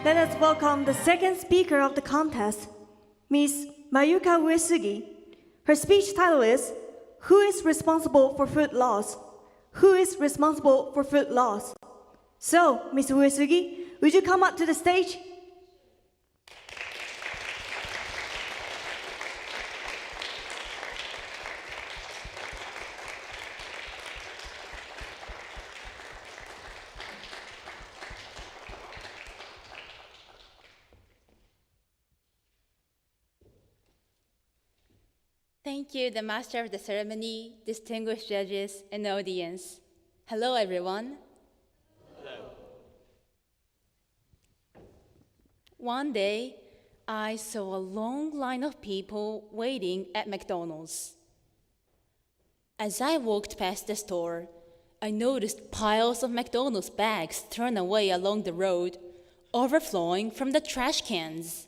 Let us welcome the second speaker of the contest, Ms. Mayuka Uesugi. Her speech title is, Who is responsible for food loss? Who is responsible for food loss? So, Ms. Uesugi, would you come up to the stage? Thank you, the master of the ceremony, distinguished judges, and audience. Hello, everyone. Hello. One day, I saw a long line of people waiting at McDonald's. As I walked past the store, I noticed piles of McDonald's bags thrown away along the road, overflowing from the trash cans.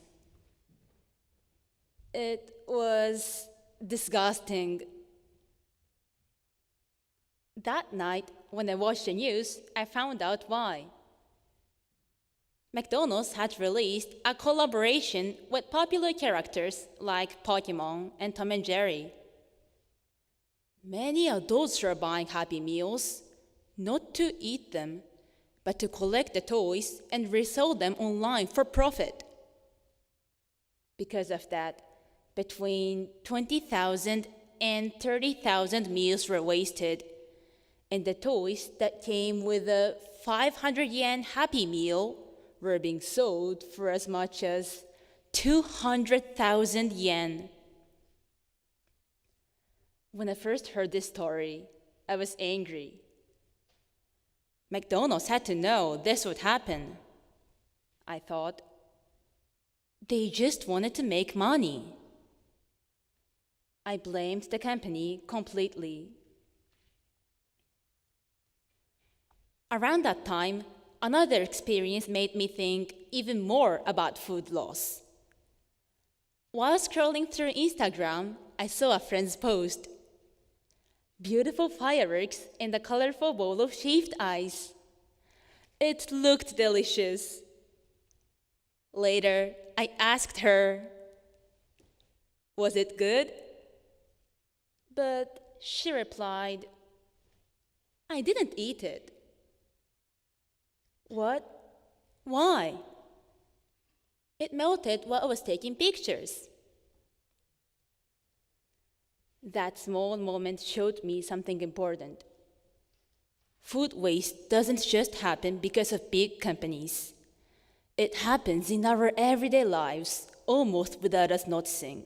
It was disgusting. That night, when I watched the news, I found out why. McDonald's had released a collaboration with popular characters like Pokemon and Tom and Jerry. Many adults are buying Happy Meals, not to eat them, but to collect the toys and resell them online for profit. Because of that, between 20,000 and 30,000 meals were wasted, and the toys that came with a 500 yen Happy Meal were being sold for as much as 200,000 yen. When I first heard this story, I was angry. McDonald's had to know this would happen. I thought, they just wanted to make money. I blamed the company completely. Around that time, another experience made me think even more about food loss. While scrolling through Instagram, I saw a friend's post. Beautiful fireworks and a colorful bowl of shaved ice. It looked delicious. Later, I asked her, was it good? But she replied, I didn't eat it. What? Why? It melted while I was taking pictures. That small moment showed me something important. Food waste doesn't just happen because of big companies. It happens in our everyday lives, almost without us noticing.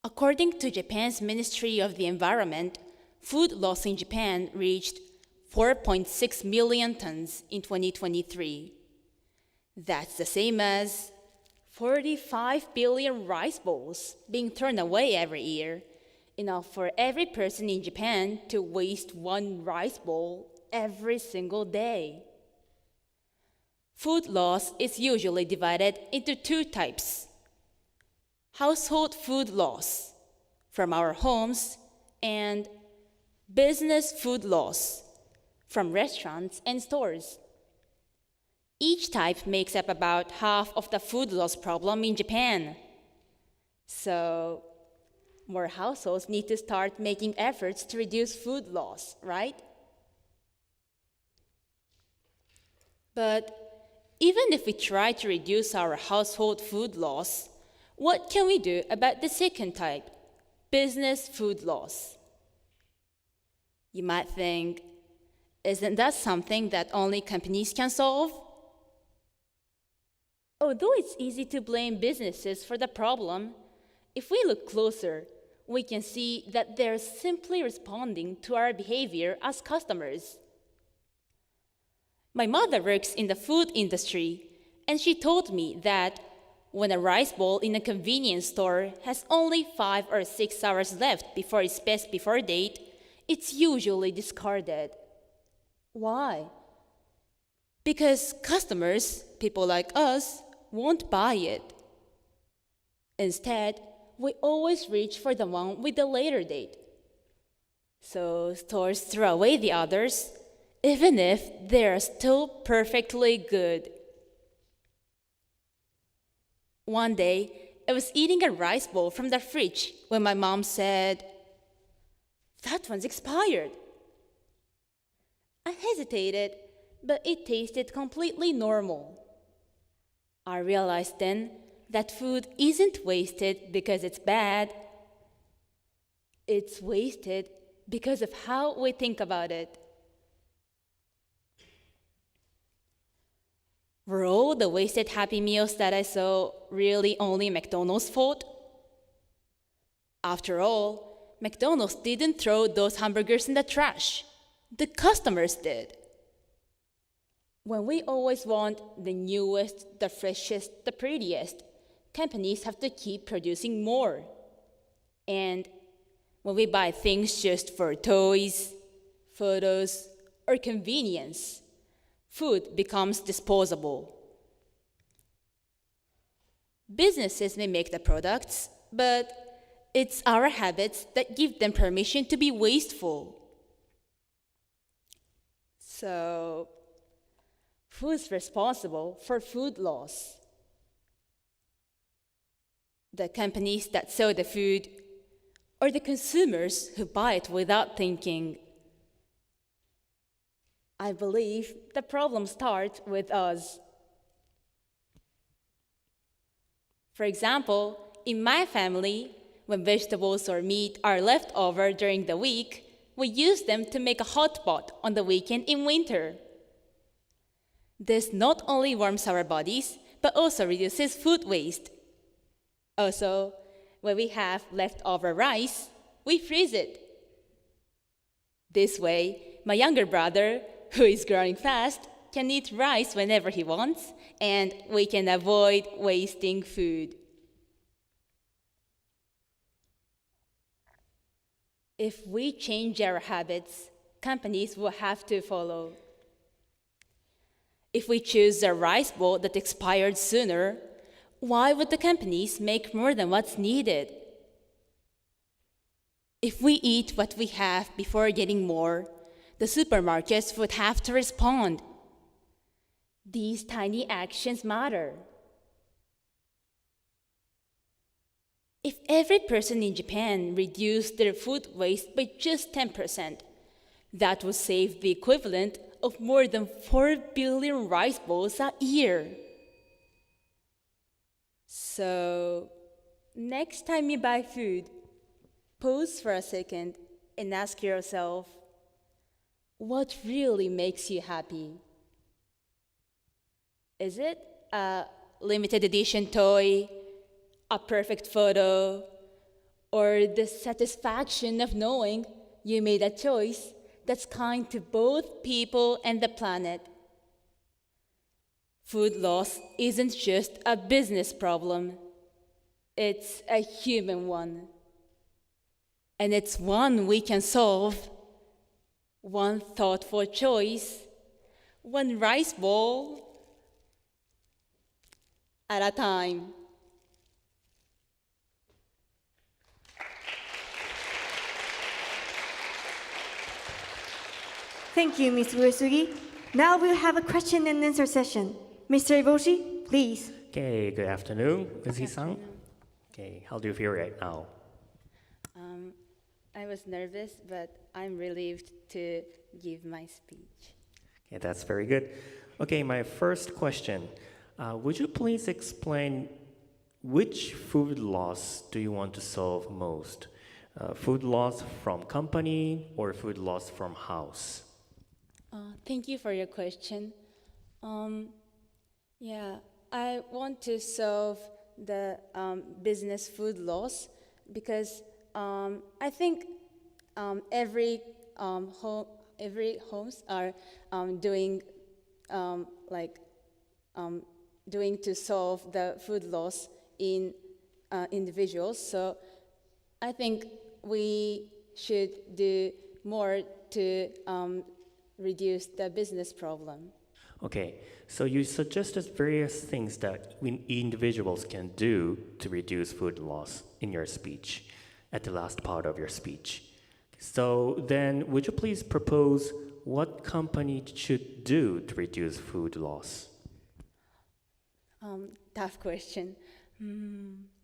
According to Japan's Ministry of the Environment, food loss in Japan reached 4.6 million tons in 2023. That's the same as 45 billion rice bowls being thrown away every year, enough for every person in Japan to waste one rice bowl every single day. Food loss is usually divided into two types. Household food loss from our homes and business food loss from restaurants and stores. Each type makes up about half of the food loss problem in Japan. So, more households need to start making efforts to reduce food loss, right? But even if we try to reduce our household food loss, what can we do about the second type, business food loss? You might think, isn't that something that only companies can solve? Although it's easy to blame businesses for the problem, if we look closer, we can see that they're simply responding to our behavior as customers. My mother works in the food industry, and she told me that when a rice bowl in a convenience store has only 5 or 6 hours left before its best before date, it's usually discarded. Why? Because customers, people like us, won't buy it. Instead, we always reach for the one with the later date. So stores throw away the others, even if they are still perfectly good. One day, I was eating a rice bowl from the fridge when my mom said, "That one's expired." I hesitated, but it tasted completely normal. I realized then that food isn't wasted because it's bad. It's wasted because of how we think about it. Were all the wasted Happy Meals that I saw really only McDonald's fault? After all, McDonald's didn't throw those hamburgers in the trash. The customers did. When we always want the newest, the freshest, the prettiest, companies have to keep producing more. And when we buy things just for toys, photos, or convenience, food becomes disposable. Businesses may make the products, but it's our habits that give them permission to be wasteful. So, who's responsible for food loss? The companies that sell the food, or the consumers who buy it without thinking? I believe the problem starts with us. For example, in my family, when vegetables or meat are left over during the week, we use them to make a hot pot on the weekend in winter. This not only warms our bodies, but also reduces food waste. Also, when we have leftover rice, we freeze it. This way, my younger brother, who is growing fast, can eat rice whenever he wants, and we can avoid wasting food. If we change our habits, companies will have to follow. If we choose a rice bowl that expired sooner, why would the companies make more than what's needed? If we eat what we have before getting more, the supermarkets would have to respond. These tiny actions matter. If every person in Japan reduced their food waste by just 10%, that would save the equivalent of more than 4 billion rice bowls a year. So, next time you buy food, pause for a second and ask yourself, what really makes you happy? Is it a limited edition toy, a perfect photo, or the satisfaction of knowing you made a choice that's kind to both people and the planet? Food loss isn't just a business problem. It's a human one. And it's one we can solve. One thoughtful choice, one rice bowl at a time. Thank you, Ms. Uesugi. Now we'll have a question and answer session. Mr. Iboshi, please. Okay, good afternoon, Uzi-san. Okay, how do you feel right now? I was nervous, but I'm relieved to give my speech. Okay, that's very good. Okay, my first question. Would you please explain which food loss do you want to solve most? Food loss from company or food loss from house? Thank you for your question. I want to solve the business food loss because I think every homes are doing doing to solve the food loss in individuals. So I think we should do more to reduce the business problem. Okay, so you suggested various things that we individuals can do to reduce food loss in your speech, at the last part of your speech. So then, would you please propose what company should do to reduce food loss? Tough question.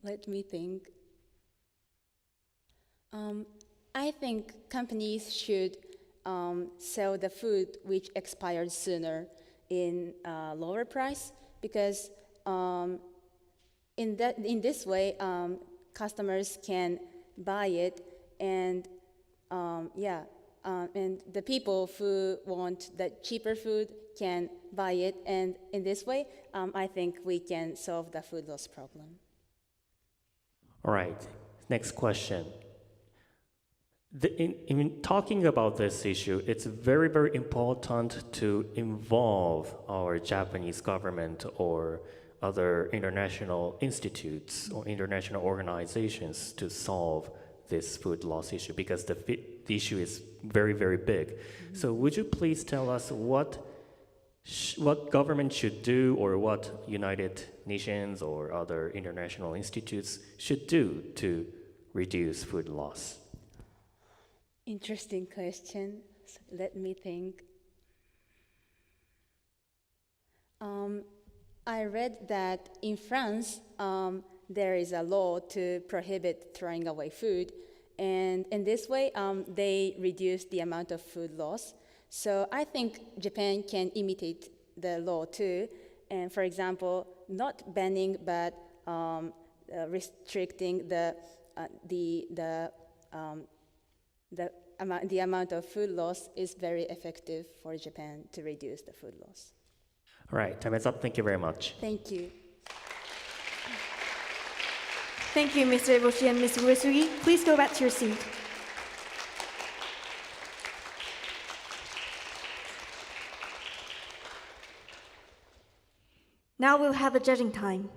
Let me think. I think companies should sell the food which expired sooner in lower price, because in this way customers can buy it, and and the people who want the cheaper food can buy it, and in this way I think we can solve the food loss problem. All right, next question. In talking about this issue, it's very, very important to involve our Japanese government or other international institutes or international organizations to solve this food loss issue, because the issue is very, very big. So would you please tell us what government should do, or what United Nations or other international institutes should do to reduce food loss? Interesting question. So let me think. I read that in France, there is a law to prohibit throwing away food, and in this way, they reduce the amount of food loss. So I think Japan can imitate the law too, and for example, not banning but restricting the amount of food loss is very effective for Japan to reduce the food loss. All right, time is up. Thank you very much. Thank you. Thank you, Mr. Eboshi and Ms. Uesugi. Please go back to your seat. Now we'll have a judging time.